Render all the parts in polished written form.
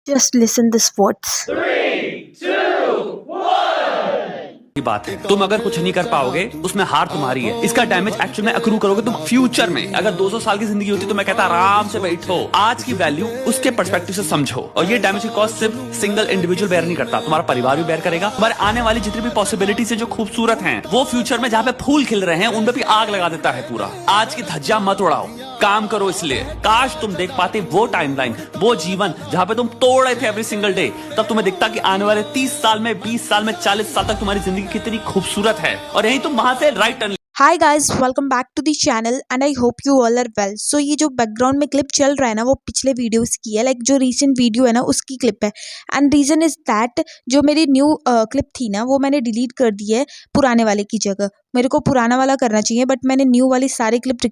Just listen this words. की बात है। तुम अगर कुछ नहीं कर पाओगे उसमें हार तुम्हारी है। इसका डैमेज एक्चुअल में अक्रू करोगे तुम फ्यूचर में। अगर 200 साल की जिंदगी होती तो मैं कहता आराम से बैठो, आज की वैल्यू उसके पर्सपेक्टिव से समझो। और ये डैमेज की कॉस्ट सिर्फ सिंगल इंडिविजुअल बेयर नहीं करता, तुम्हारा परिवार भी बेयर करेगा। तुम्हारे आने वाली जितनी भी पॉसिबिलिटीज है जो खूबसूरत हैं, वो फ्यूचर में जहाँ पे फूल खिल रहे हैं उन पे भी आग लगा देता है पूरा। आज की धज्जियां मत उड़ाओ, काम करो। इसलिए काश तुम देख पाते वो टाइमलाइन, वो जीवन जहां पे तुम तोड़ रहे थे एवरी सिंगल डे। तब तुम्हें दिखता कि आने वाले 30 साल में, 20 साल में, 40 साल तक तुम्हारी जिंदगी कितनी खूबसूरत है। और यही तुम वहां से right turn. Hi guys, welcome back to the channel and I hope you all are well. So ये जो बैकग्राउंड में क्लिप चल रहा है ना वो पिछले वीडियोस की है, लाइक जो रीसेंट वीडियो है ना उसकी क्लिप है। एंड रीज़न इज़ दैट जो मेरी न्यू क्लिप थी ना वो मैंने डिलीट कर दी है पुराने वाले की जगह। मेरे को पुराना वाला करना चाहिए बट मैंने न्यू वाली सारी क्लिप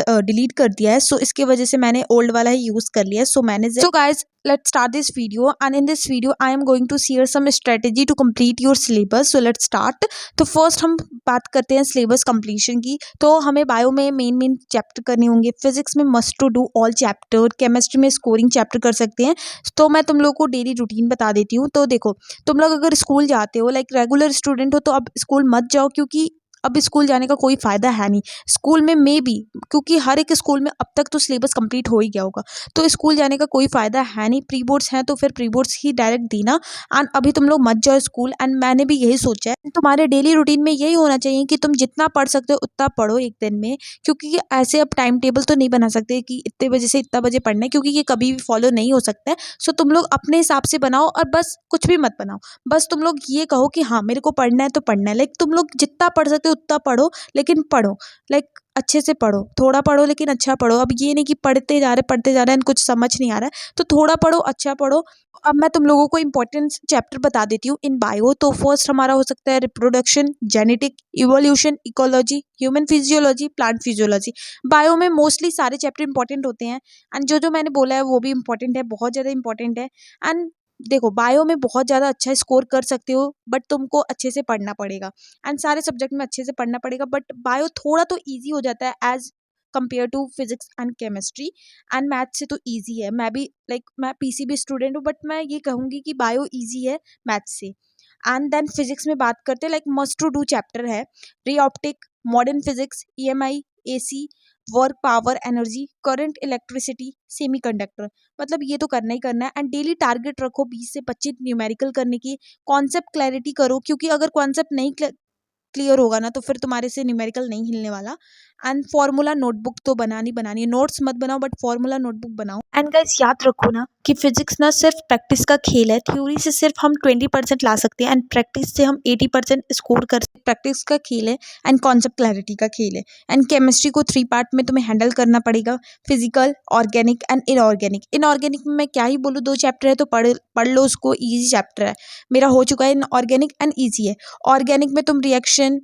डिलीट कर दिया है। सो इसकी वजह से मैंने ओल्ड वाला ही यूज़ कर लिया है। So guys let's start this video and in this video I am going to share some strategy to complete your syllabus. So let's start. तो फर्स्ट हम बात करते हैं सिलेबस कंप्लीशन की। तो हमें बायो में मेन चैप्टर करने होंगे, फिजिक्स में must to do all chapter, chemistry में स्कोरिंग चैप्टर कर सकते हैं। तो मैं तुम लोग को डेली रूटीन बता देती हूँ। तो देखो, तुम लोग अगर स्कूल जाते हो, लाइक रेगुलर स्टूडेंट हो, तो अब स्कूल मत जाओ क्योंकि अब स्कूल जाने का कोई फ़ायदा है नहीं। स्कूल में मे बी, क्योंकि हर एक स्कूल में अब तक तो सिलेबस कंप्लीट हो ही गया होगा, तो स्कूल जाने का कोई फ़ायदा है नहीं। प्री बोर्ड्स हैं तो फिर प्री बोर्ड्स ही डायरेक्ट देना। एंड अभी तुम लोग मत जाओ स्कूल। एंड मैंने भी यही सोचा है, तुम्हारे डेली रूटीन में यही होना चाहिए कि तुम जितना पढ़ सकते हो उतना पढ़ो एक दिन में। क्योंकि ऐसे अब टाइम टेबल तो नहीं बना सकते कि इतने बजे से इतना बजे पढ़ना है, क्योंकि ये कभी भी फॉलो नहीं हो सकता है। सो तुम लोग अपने हिसाब से बनाओ और बस कुछ भी मत बनाओ। बस तुम लोग ये कहो कि हाँ मेरे को पढ़ना है तो पढ़ना है। लाइक तुम लोग जितना पढ़ सकते हो उतना पढ़ो, लेकिन पढ़ो लाइक अच्छे से पढ़ो। थोड़ा पढ़ो लेकिन अच्छा पढ़ो। अब ये नहीं कि पढ़ते जा रहे हैं कुछ समझ नहीं आ रहा है, तो थोड़ा पढ़ो, अच्छा पढ़ो। अब मैं तुम लोगों को इंपॉर्टेंट चैप्टर बता देती हूँ इन बायो। तो फर्स्ट हमारा हो सकता है reproduction, genetic, evolution, ecology, human physiology, plant physiology. Bio में मोस्टली सारे चैप्टर इंपॉर्टेंट होते हैं एंड जो मैंने बोला है वो भी इंपॉर्टेंट है, बहुत ज़्यादा इंपॉर्टेंट है। एंड देखो, बायो में बहुत ज़्यादा अच्छा स्कोर कर सकते हो बट तुमको अच्छे से पढ़ना पड़ेगा एंड सारे सब्जेक्ट में अच्छे से पढ़ना पड़ेगा। बट बायो थोड़ा तो ईजी हो जाता है as compare to physics and chemistry. And math से तो ईजी है। मैं भी मैं पीसीबी स्टूडेंट हूँ बट मैं ये कहूँगी कि बायो ईजी है मैथ से। एंड देन फिजिक्स में बात करते हैं, like must to do chapter है ray optic, modern physics, EMI, AC, work, power, energy, current, electricity, semiconductor. मतलब ये तो करना ही करना है। एंड डेली टारगेट रखो 20 से 25 न्यूमेरिकल करने की। कॉन्सेप्ट क्लैरिटी करो, क्योंकि अगर कॉन्सेप्ट नहीं क्लियर होगा ना तो फिर तुम्हारे से न्यूमेरिकल नहीं हिलने वाला। एंड फॉर्मूला नोटबुक तो बनानी है। नोट्स मत बनाओ बट फॉर्मूला नोटबुक बनाओ। एंड गाइस याद रखो ना कि फिजिक्स ना सिर्फ प्रैक्टिस का खेल है। थ्योरी से सिर्फ हम 20% ला सकते हैं एंड प्रैक्टिस से हम 80% स्कोर कर सकते हैं। प्रैक्टिस का खेल है एंड कॉन्सेप्ट क्लैरिटी का खेल है। एंड केमिस्ट्री को 3 पार्ट में तुम्हें हैंडल करना पड़ेगा, physical, organic and inorganic. Inorganic में मैं क्या ही बोलूँ, 2 चैप्टर है तो पढ़ लो उसको, ईजी चैप्टर है। मेरा हो चुका है इनऑर्गेनिक एंड ईजी है। ऑर्गेनिक में तुम रिएक्शन,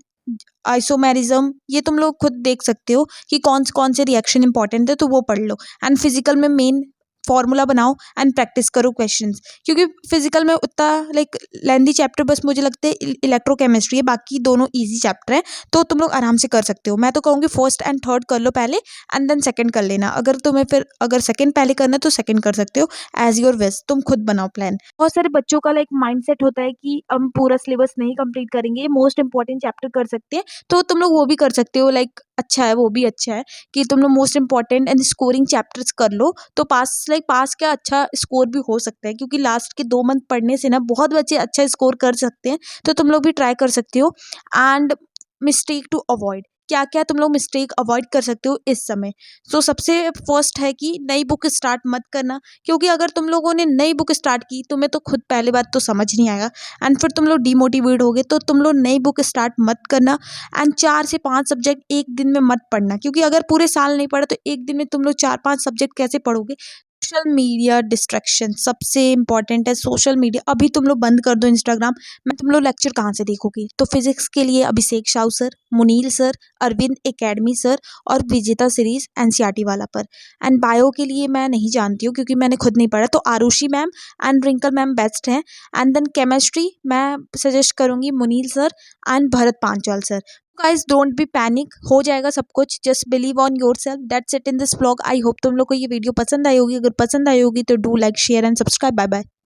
आइसोमेरिज्म, ये तुम लोग खुद देख सकते हो कि कौन से रिएक्शन इंपॉर्टेंट है, तो वो पढ़ लो। एंड फिजिकल में मेन फॉर्मूला बनाओ एंड प्रैक्टिस करो क्वेश्चंस, क्योंकि फिजिकल में उतना लाइक लेंदी चैप्टर बस मुझे लगता है इलेक्ट्रोकेमिस्ट्री है, बाकी दोनों इजी चैप्टर हैं तो तुम लोग आराम से कर सकते हो। मैं तो कहूँगी फर्स्ट एंड थर्ड कर लो पहले एंड देन सेकंड कर लेना। अगर तुम्हें फिर अगर सेकंड पहले करना है तो सेकंड कर सकते हो, एज योर विश। तुम खुद बनाओ प्लान। बहुत सारे बच्चों का लाइक माइंडसेट होता है कि हम पूरा सिलेबस नहीं कंप्लीट करेंगे, मोस्ट इंपॉर्टेंट चैप्टर कर सकते हैं, तो तुम लोग वो भी कर सकते हो। लाइक अच्छा है, वो भी अच्छा है कि तुम लोग most important and scoring chapters कर लो, तो पास क्या अच्छा स्कोर भी हो सकता है। क्योंकि लास्ट के 2 मंथ पढ़ने से ना बहुत बच्चे अच्छा स्कोर कर सकते हैं, तो तुम लोग भी ट्राई कर सकते हो। एंड मिस्टेक टू अवॉइड, क्या क्या तुम लोग मिस्टेक अवॉइड कर सकते हो इस समय। सो सबसे फर्स्ट है कि नई बुक स्टार्ट मत करना, क्योंकि अगर तुम लोगों ने नई बुक स्टार्ट की तुम्हें तो खुद पहले बात तो समझ नहीं आएगा एंड फिर तुम लोग डिमोटिवेट होगे, तो तुम लोग नई बुक स्टार्ट मत करना। एंड 4 से 5 सब्जेक्ट एक दिन में मत पढ़ना, क्योंकि अगर पूरे साल नहीं पढ़ा तो एक दिन में तुम लोग 4-5 सब्जेक्ट कैसे पढ़ोगे। सोशल मीडिया डिस्ट्रैक्शन सबसे इंपॉर्टेंट है। सोशल मीडिया अभी तुम लोग बंद कर दो इंस्टाग्राम। मैं तुम लोग लेक्चर कहाँ से देखोगे। तो फिजिक्स के लिए Abhishek Sahu sir, Munil sir, Arvind academy sir और विजेता सीरीज एनसीईआरटी वाला पर। एंड बायो के लिए मैं नहीं जानती हूँ क्योंकि मैंने खुद नहीं पढ़ा, तो Arushi ma'am and Rinkal ma'am best हैं। एंड देन केमिस्ट्री मैं सजेस्ट करूँगी Munil sir and Bharat Panchal sir. Guys don't be panic, हो जाएगा सब कुछ, just believe on yourself. That's it in this vlog. I hope तुम लोग को ये वीडियो पसंद आई होगी। अगर पसंद आई होगी तो do like, share and subscribe. Bye bye.